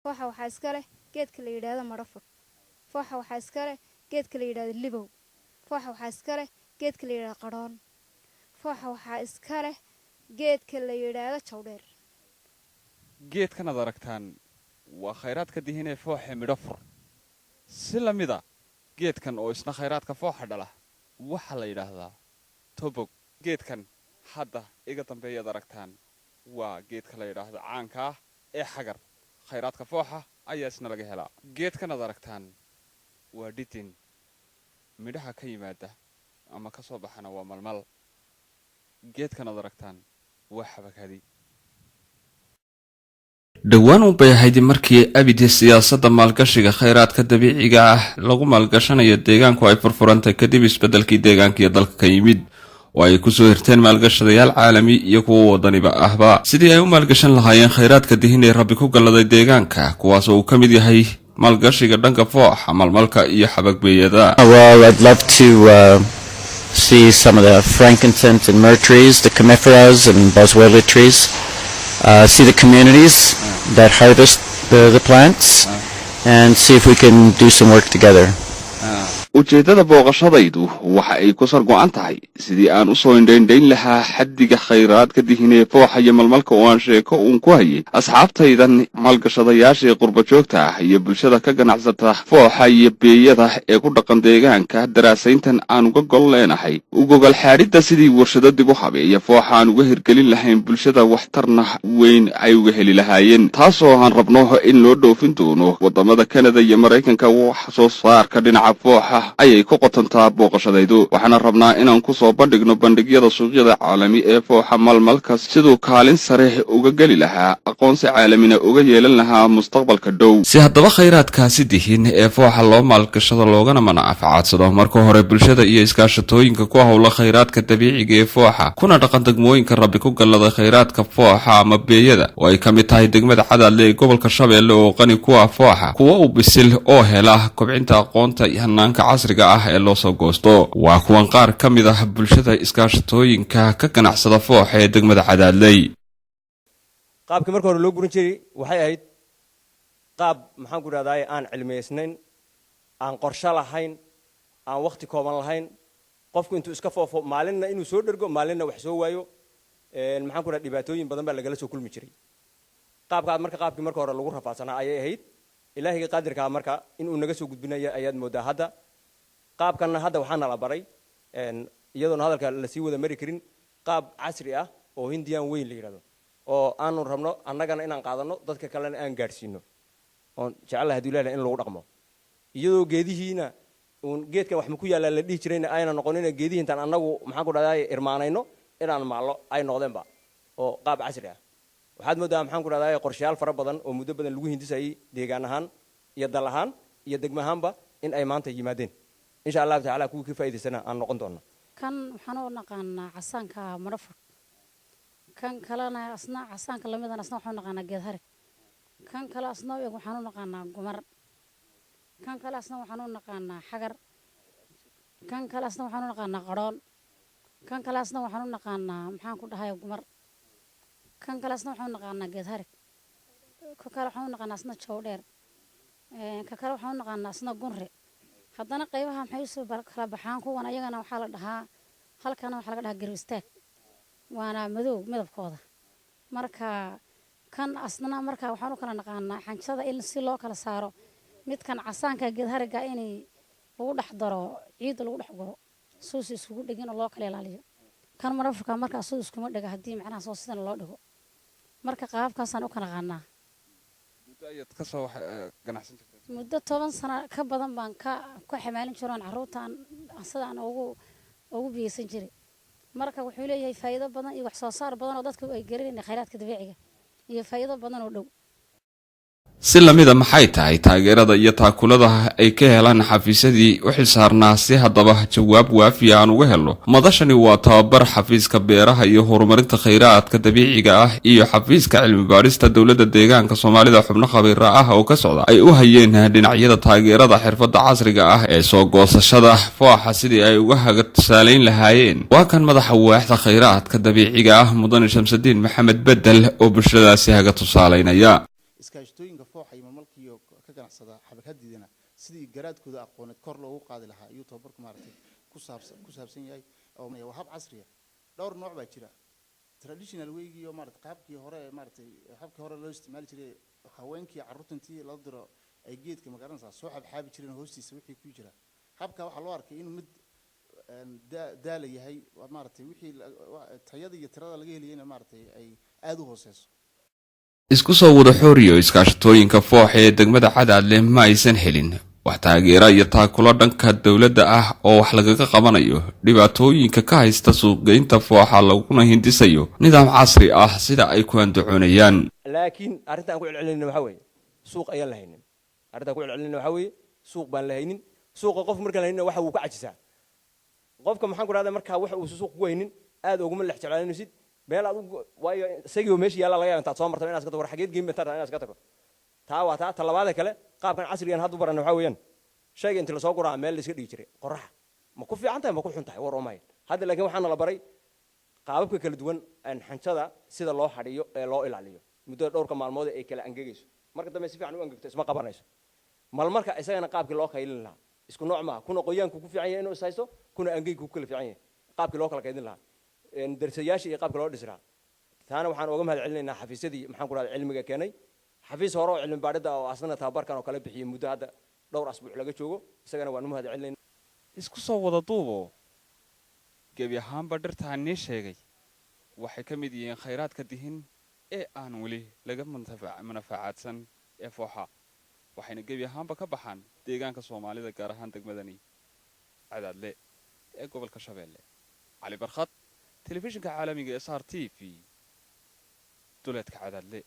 fooxa waxaa iska leh geedka la yidhaahdo marafur fooxa waxaa iska leh geedka la yidhaahdo libow fooxa waxaa iska leh geedka la yidhaahdo qadhoon fooxa waxaa iska leh geedka la yidhaahdo jawdheer geedkan aad aragtaan waa khayraadka dihinee fooxe midho fur si la mida geedkan oo isna khayraadka fooxa dhala waxaa la yidhaahdaa tobog geedkan hadda iga dambeeyaad aragtaan waa geedka la yidhaahdo caanka ah ee xagar khayraadka fooxa ayaa isna laga helaa geedkan aad aragtaan waa dhidin midhaha ka yimaada ama ka soo baxana waa malmal geedkan aad aragtaan waa xabakadi dhowaan u bay ahayd markii abidi siyaasadda maalgashiga khayraadka dabiiciga ah lagu maalgashanayo deegaanku ay furfurantay kadib isbeddelkii deegaanka iyo dalka ka yimid oo ay ku soo hirteen maalgashadayaal caalami iyo kuwa wadaniba ahba sidii ay u maalgashan lahaayeen khayraadka dihin ee rabbi ku galladay deegaanka kuwaas oo uu ka mid yahay maalgashiga dhanka fooxa malmalka iyo xabagbeeyada. Well, I'd love to see some of the frankincense and myrrh trees, the coniferas and boswellia trees, see the communities that harvest the plants and see if we can do some work together. ujeedada booqashadaydu waxa ay ku sargo'an tahay sidii aan u soo indhayn lahaa xaddiga khayraadka dihinee fooxa iyo malmalka oo aan sheeko uun ku hayay asxaabtaydan maalgashadayaasha qurba joogta ah iyo bulshada ka ganacsata fooxa iyo beeyada ee ku dhaqan deegaanka daraasayntan aan uga gol leenahay u gogol xaaridda sidii warshado dib u habeeya fooxa aan uga hirgelin lahayn bulshada waxtarna weyn ay uga heli lahaayeen taasoo aan rabno in loo dhoofin doono wadamada Kanada iyo Mareykanka wax soo saarka dhinaca fooxa ayay ku qotantaa booqashadaydu waxaana rabnaa inaan ku soo bandhigno bandhigyada suuqyada caalami ee fooxa malmalka sidoo kaalin sare uga gali lahaa aqoonsi caalamina uga yeelan lahaa mustaqbalka dhow si haddaba khayraadkaasi dihin ee fooxa loo maalgashado loogana manaafacadsado marka hore bulshada iyo iskaashatooyinka ku hawla khayraadka dabiiciga ee fooxa kuna dhaqan degmooyinka rabbi ku galladay khayraadka fooxa ama beeyada oo ay ka mid tahay degmada Cadaadle ee gobolka Shabeelle oo qani ku ah fooxa kuwa u bisil oo hela kobcinta aqoonta iyo hanaanka casriga ah ee loo soo goosto waa kuwan qaar ka mid ah bulshada iskaashatooyinka ka ganacsada fooxa ee degmada Cadaadle qaabkii markii hore loo gurin jiray waxay ahayd qaab maxaan ku raadayay aan cilmiyeysnayn aan qorshe lahayn aan waqti kooban lahayn qofku intuu iska foofo maalinna inuu soo dhergo maalinna wax soo waayo maxaan ku raad dhibaatooyin badan baa lagala soo kulmi jiray qaabkii markii hore lagu rafaadsanaa ayay ahayd ilaahiga qaadirka marka inuu naga soo gudbinayo ayaad moodaa hadda qaabkanna hadda waxaana la baray iyadoona hadalka la sii wada mari karin qaab casri ah oo hindiyaan weyn la yidhahdo oo aanu rabno annagana inaan qaadano dadka kalena aan gaadhsiino oon jecelahay hadduu ilaahay in lagu dhaqmo iyadoo geedihiina uun geedkan wax ma ku yaallaa la dhihi jirayna ayna noqonina geedihi intaan annagu maxaan ku dhahday irmaanayno inaan maallo ay noqdeenba oo qaab casri ah waxaad moodaa maxaan ku dhahday qorshayaal fara badan oo muddo badan lagu hindisayay deegaan ahaan iyo dal ahaan iyo degmo ahaanba in ay maanta yimaadeen insha Allah ta'ala kuwii ka faa'iideysana aan noqon doono kan waxaan u naqaanaa casaanka marafur kan kalena asna casaanka lamidan asna waxaan u naqaanaa geed harig kan kale asna waxaan u naqaanaa gumar kan kale asna waxaan u naqaanaa xagar kan kale asna waxaan u naqaanaa qadhoon kan kale asna waxaan u naqaanaa maxaan ku dhahay gumar kan kale asna waxaan u naqaanaa geed harig ka kale waxaan u naqaanaa asna jawdheer ka kale waxaan u naqaanaa asna gunre haddana qaybaha maxay soo kala baxaan kuwan ayagana waxaa la dhahaa halkana waxaa laga dhahaa garwistaag waana madow midabkooda marka kan asna marka waxaan u kala naqaanaa xanjada in si loo kala saaro midkan casaanka geed hariga inay lagu dhex daro ciid lagu dhex guro suus isugu dhigin oo loo kala ilaaliyo kan marafurka marka suus iskuma dhiga haddii macnaha soo sidan loo dhigo marka qaabkaasaan u kala naqaanaa muddo 10 sano ka badan baan ka xamaalin jiray carruurtaan sidaan ugu biyeysan jiray marka wuxuu leeyahay faa'iido badan iyo wax soo saar badan oo dadku ay garanayaan khayraadka dabiiciga iyo faa'iido badan oo dhow si lamida maxay tahay taageerada iyo taakulada ay ka helaan xafiisadii u xilsaarnaa si haddaba jawaab waafi aan uga helno madashani waa tababar xafiiska beeraha iyo horumarinta khayraadka dabiiciga ah iyo xafiiska cilmi baarista dawladda deegaanka Soomaalida xubno khabiir ah oo ka socda ay u hayeen dhinacyada taageerada xirfadda casriga ah ee soo goosashada fooxa sidii ay uga hagaagsaaleyn lahaayeen waa kan madaxa waaxda khayraadka dabiiciga ah Mudane Shamsuddin Maxamed Bedel oo bulshadaasi haga tusaaleynaya iskaashatooyinka fooxa iyo malmalkiiyo ka ganacsada xabakadiidana sidii garaadkooda aqooneed kor loogu qaadi lahaa ayuu tababarku maaragtay ku saabsan yahay oo waa hab casriya dhowr nooc baa jira traditional waygiiyo maaragtay qaabkii hore maaragtay habkii hore loo isticmaali jiray haweenkii carruurtantii la diro ay geedka magaranaysaa soo xabxaabi jireen hoostiisa wixii ku jira habka waxaa loo arkay inuu mid daala yahay maaragtay wixii tayada iyo tirada laga helayayna maaragtay ay aad u hooseyso isku soo wada xooriyo iskaashatooyinka foox ee degmada Cadaadle ma aysan helin wax taageero iyo taakulo dhanka dawladda ah oo wax lagaga qabanayo dhibaatooyinka ka haysta suuqgeynta fooxa laguna hindisayo nidaam casri ah sida ay ku andacoonayaan laakiin arrintan ku celcelinayna waxa weeye suuq ayaan la haynin arrintan ku celcelinayna waxa weeye suuq baan la haynin suuqa qof marka la haynin waxa uu ka cajisaa qofka maxaan ku raaddaa marka waxa uu suuq ku haynin aad ugu ma leexjeclaanaysid meel aad waayo isagoo meeshii yaala laga yaabaa intaad soo marto inaad iska tago xageed geeyay intaad inaad iska tago taa waa taa talabaada kale qaabkan casrigan hadda baran waxa weeyaan shayga inta la soo guraa meel la iska dhigi jiray qorax ma ku fiican tahay ma ku xun tahay war oomay hadda laakiin waxaan la baray qaababka kala duwan aan xanjada sida loo xadhiyo ee loo ilaaliyo muddo dhowrka maalmood ay kala angagayso marka dambe si fiican u angagto isma qabanayso marka isagana qaabkii loo kaydin lahaa isku nooc ma kuna qoyaanku ku fiican yahay inuu isaysto kuna angaygu ku kala fiican yahay qaabkii loo kala kaydin lahaa darsayaashii iyo qaabka loo dhisraa taana waxaan uga mahad celinaynaa xafiisyadii maxaan ku raadin cilmiga keenay xafiis hore oo cilmi baadhida oo asna tababarkan oo kala bixiyay muddo hadda dhowr asbuuc laga joogo isagana waan u mahad celinaynaa isku soo wada duubo gebi ahaanba dhirtaan nii sheegay waxay ka mid yihiin khayraadka dihin ee aan weli laga manfaacadsan ee fooxa waxayna gebi ahaanba ka baxaan deegaanka Soomaalida gaar ahaan degmadani Cadaadle ee gobolka Shabeelle cali barkhad telefishinka caalamiga SR TV duleedka Cadaadle